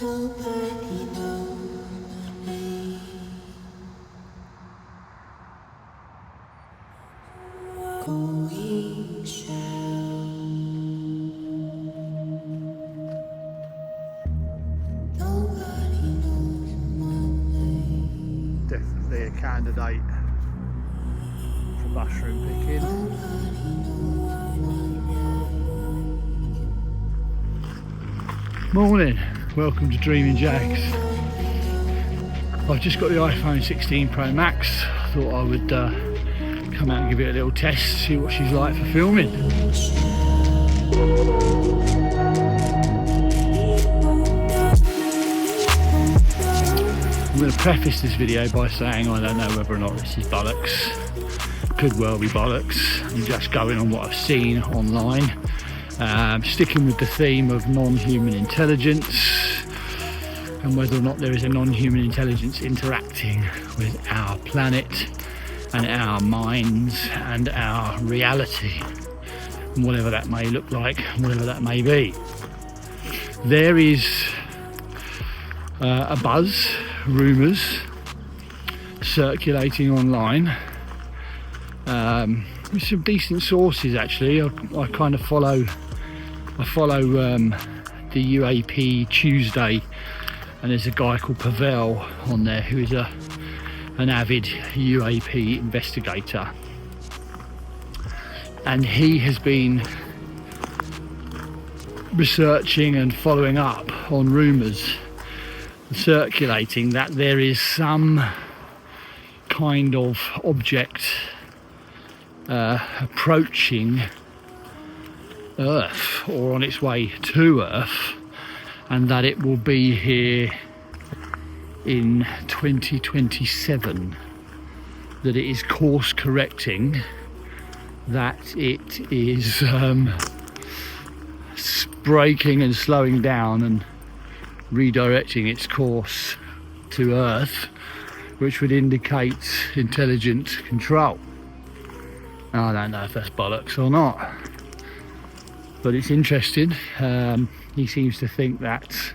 Nobody knows me. Going nobody knows my name. Definitely a candidate for mushroom picking. Nobody knows my name. Morning, welcome to Dreaming Jags. I've just got the iPhone 16 Pro Max. Thought I would come out and give it a little test, see what she's like for filming. I'm going to preface this video by saying I don't know whether or not this is bollocks. Could well be bollocks. I'm just going on what I've seen online. Sticking with the theme of non-human intelligence and whether or not there is a non-human intelligence interacting with our planet and our minds and our reality, and whatever that may look like, whatever that may be. There is a buzz, rumours circulating online with some decent sources actually. I kind of follow the UAP Tuesday, and there's a guy called Pavel on there who is an avid UAP investigator, and he has been researching and following up on rumours circulating that there is some kind of object approaching Earth or on its way to Earth, and that it will be here in 2027, that it is course correcting, that it is braking and slowing down and redirecting its course to Earth, which would indicate intelligent control. I don't know if that's bollocks or not, but it's interesting. He seems to think that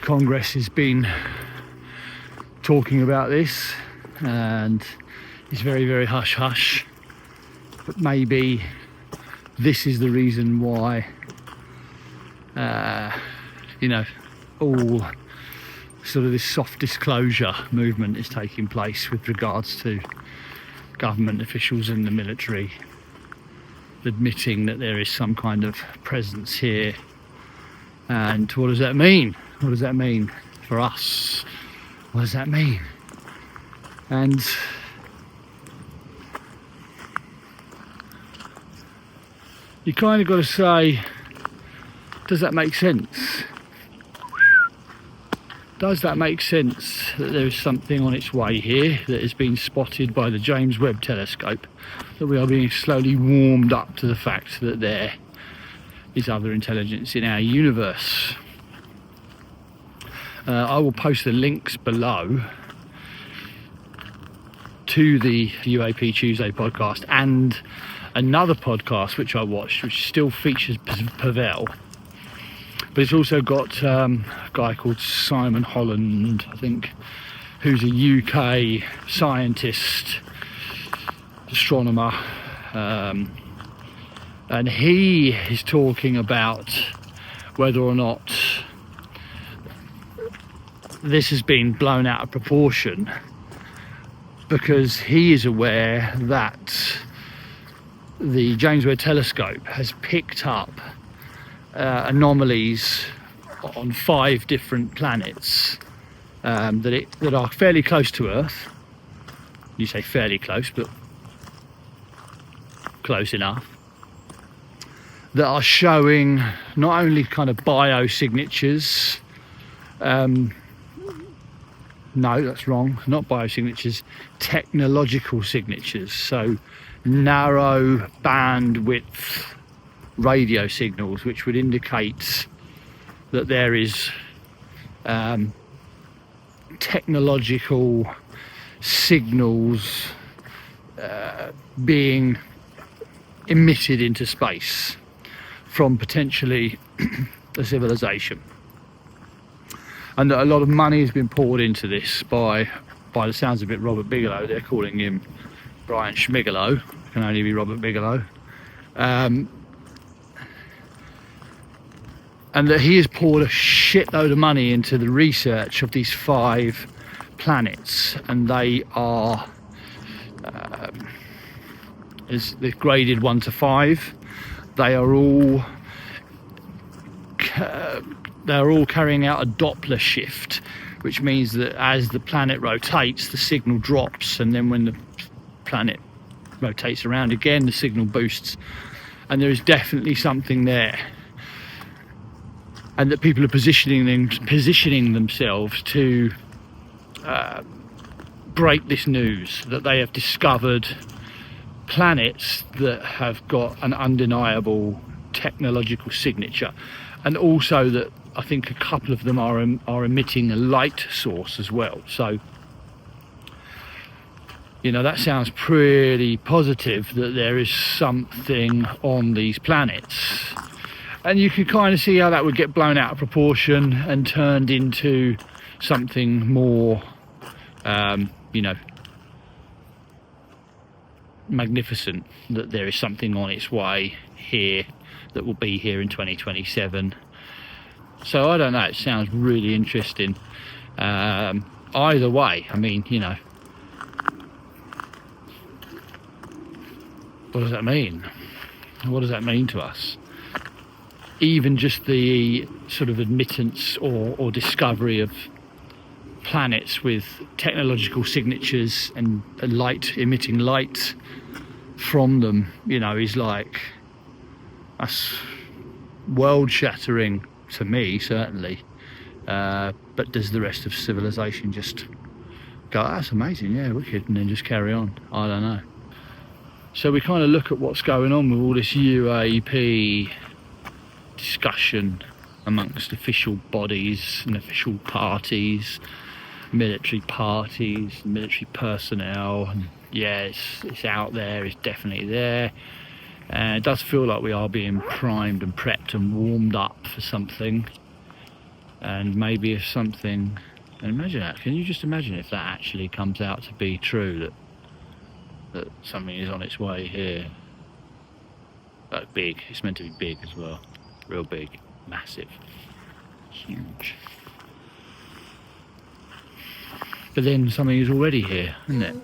Congress has been talking about this, and it's very, very hush hush, but maybe this is the reason why all sort of this soft disclosure movement is taking place with regards to government officials and the military admitting that there is some kind of presence here. And what does that mean? What does that mean for us? What does that mean? And you kind of got to say, does that make sense? Does that make sense that there is something on its way here that has been spotted by the James Webb telescope, that we are being slowly warmed up to the fact that there is other intelligence in our universe? I will post the links below to the UAP Tuesday podcast and another podcast which I watched, which still features Pavel, but it's also got a guy called Simon Holland, I think, who's a UK scientist, astronomer, and he is talking about whether or not this has been blown out of proportion, because he is aware that the James Webb telescope has picked up anomalies on 5 different planets that are fairly close to Earth. You say fairly close, but close enough, that are showing not only kind of biosignatures, no, that's wrong, not biosignatures, technological signatures, so narrow bandwidth radio signals, which would indicate that there is technological signals being emitted into space from potentially a civilization. And that a lot of money has been poured into this by the sounds of it, Robert Bigelow. They're calling him Brian Schmigelow. Can only be Robert Bigelow. And that he has poured a shitload of money into the research of these 5 planets, and they are they're graded 1 to 5. They are all carrying out a Doppler shift, which means that as the planet rotates, the signal drops, and then when the planet rotates around again, the signal boosts. And there is definitely something there, and that people are positioning themselves to break this news, that they have discovered planets that have got an undeniable technological signature, and also that I think a couple of them are emitting a light source as well. So, you know, that sounds pretty positive, that there is something on these planets. And you can kind of see how that would get blown out of proportion and turned into something more, you know, magnificent, that there is something on its way here that will be here in 2027. So I don't know, it sounds really interesting. Either way, I mean, you know, what does that mean? What does that mean to us? Even just the sort of admittance or discovery of planets with technological signatures and light, emitting light from them, you know, is like, that's world shattering to me, certainly. But does the rest of civilization just go, oh, that's amazing, yeah, wicked, and then just carry on? I don't know. So we kind of look at what's going on with all this UAP discussion amongst official bodies and official parties, military parties, military personnel, and yeah, it's out there, it's definitely there. And it does feel like we are being primed and prepped and warmed up for something. And maybe if something, and imagine that, can you just imagine if that actually comes out to be true, that something is on its way here. Like big, it's meant to be big as well, real big, massive, huge. But then something is already here, isn't it?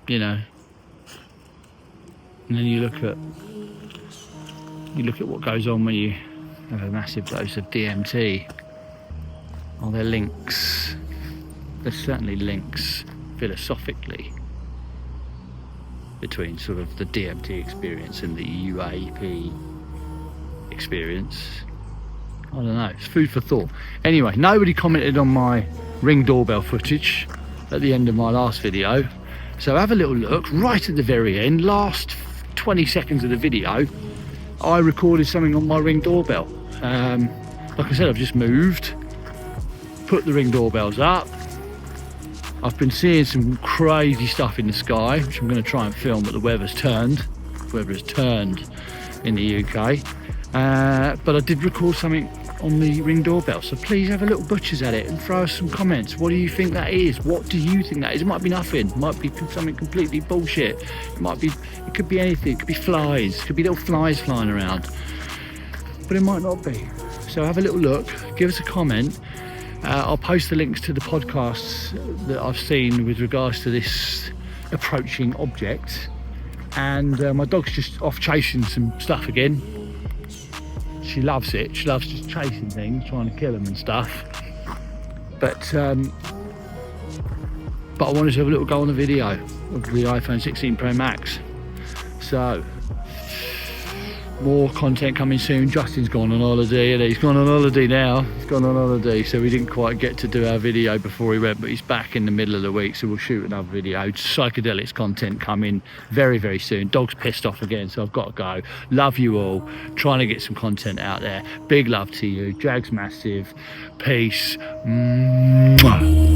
You know, and then you look at what goes on when you have a massive dose of DMT. Are there links? There's certainly links philosophically between sort of the DMT experience and the UAP experience. I don't know, it's food for thought. Anyway, nobody commented on my Ring doorbell footage at the end of my last video. So have a little look, right at the very end, last 20 seconds of the video, I recorded something on my Ring doorbell. Like I said, I've just moved, put the Ring doorbells up. I've been seeing some crazy stuff in the sky, which I'm going to try and film, but the weather's turned. The weather has turned in the UK. But I did record something on the Ring doorbell, so please have a little butchers at it and throw us some comments. What do you think that is? What do you think that is? It might be nothing, it might be something completely bullshit, it could be anything, it could be flies, it could be little flies flying around, but it might not be. So have a little look, give us a comment. I'll post the links to the podcasts that I've seen with regards to this approaching object. And my dog's just off chasing some stuff again. She loves it. She loves just chasing things, trying to kill them and stuff. But I wanted to have a little go on the video of the iPhone 16 Pro Max. So, more content coming soon. Justin's gone on holiday, and he's gone on holiday now. He's gone on holiday, so we didn't quite get to do our video before he went, but he's back in the middle of the week, so we'll shoot another video. Psychedelics content coming very, very soon. Dog's pissed off again, so I've got to go. Love you all. Trying to get some content out there. Big love to you. Jag's massive. Peace. Mwah.